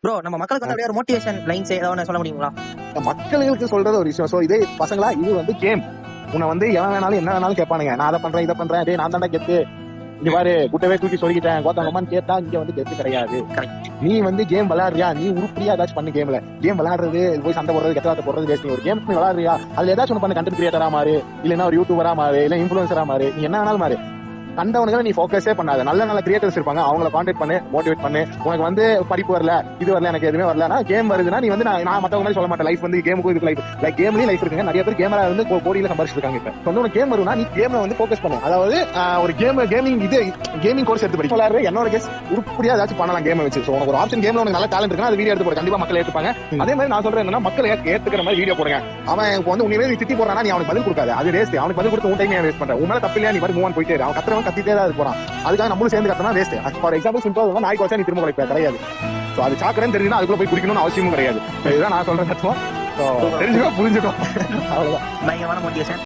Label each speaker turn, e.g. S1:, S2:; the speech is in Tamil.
S1: ப்ரோ நம்ம மக்களுக்கு வந்து அப்படியே ஒரு மோட்டிவேஷன் லைன்ஸ் ஏதாவது சொல்ல முடியுங்களா?
S2: மக்களுக்கு சொல்றது ஒரு விஷயம். சோ இதே பசங்களா இது வந்து கேம். உன்னை வந்து எவன் வேணாலும் என்ன வேணாலும் கேட்பானுங்க. நான் அதை பண்றேன் இதை பண்றேன், டேய் நான் தாண்டா கெத்து, இங்க பாரு குட்டவே தூக்கி சொல்லிக்கிட்டேன் கோத்தங்கம்மான்னு கேட்டா இங்க வந்து கெத்து கிடையாது. நீ வந்து கேம் விளையாடுறியா, நீ உருப்படியா ஏதாச்சும் பண்ணு. கேம் விளையாடுறது போய் சண்டை போடுறது கெட்ட போடுறது வேஸ்ட். ஒரு கேம் விளையாடுறியா அதுல ஏதாச்சும் ஒன்று பண்ண, கண்டென்ட் கிரியேட்டரா மாறு, இல்லன்னா ஒரு யூடியூபரா மாறு, இல்ல இன்ஃபுளுசரா மாறு, நீ என்ன வேணாலும் மாறு. கண்டவனுங்களை நீ ஃபோக்கஸே பண்ணாத. நல்ல நல்ல கிரியேட்டர்ஸ் இருப்பாங்க, அவங்கள கான்டாக்ட் பண்ணு, மோட்டிவேட் பண்ணு. உனக்கு வந்து படிப்பு வரல, இது வரல, எனக்கு எதுவுமே வரலன்னா கேம் வருதுன்னா நீ வந்து நான் மத்தவங்க மாதிரி சொல்ல மாட்டேன். லைஃப் வந்து கேமுக்கும் இதுக்கு லைஃப் கேம்லயும் லைஃப் இருக்குங்க. நிறைய பேர் கேமரா வந்து கோடியில சம்பாதிச்சிருக்காங்க. இப்ப வந்து உனக்கு கேம் வரும்னா நீ கேம்ல வந்து ஃபோக்கஸ் பண்ணு. அதாவது ஒரு கேமிங் கோர்ஸ் எடுத்து படி. விளையாடுற என்னோட கேஸ் உருப்படியா ஏதாச்சும் பண்ணலாம் கேம் வச்சு. உனக்கு ஒரு ஆப்ஷன் கேம்ல உனக்கு நல்ல டேலண்ட் இருக்குன்னா அது வீடியோ எடுத்து போட கண்டிப்பா மக்கள் ஏற்றுப்பாங்க. அதே மாதிரி நான் சொல்றேன் என்னன்னா மக்கள் ஏத்துக்கிற மாதிரி வீடியோ போடுங்க. அவன் வந்து உன்னையே நீ திட்டி போறானா நீ அவனுக்கு பதில் கொடுக்காது, அது வேஸ்ட். அவனுக்கு பதில் கொடுத்து உன் டைம் வேஸ்ட் பண்ற. உன் மேல தப்பு இல்லையா, நீ மூவ் ஆன் போயிட்டே அவன் கத்துறவன் கத்திட்டே தான் போறான். அதுக்காக நம்மளும் சேர்ந்து கத்தனா வேஸ்ட். ஃபார் எக்ஸாம்பிள் சிம்பிள் நாய்க்கு வச்சா நீ திரும்ப கிடைப்பா கிடையாது. சோ அது சாக்கடைன்னு தெரிஞ்சுன்னா அதுக்குள்ள போய் குடிக்கணும்னு அவசியமும் கிடையாது. இதுதான் நான் சொல்றேன் தத்துவம். தெரிஞ்சுக்கோ புரிஞ்சுக்கோ, அவ்வளவுதான்.
S1: பயங்கரமான மோட்டிவேஷன்.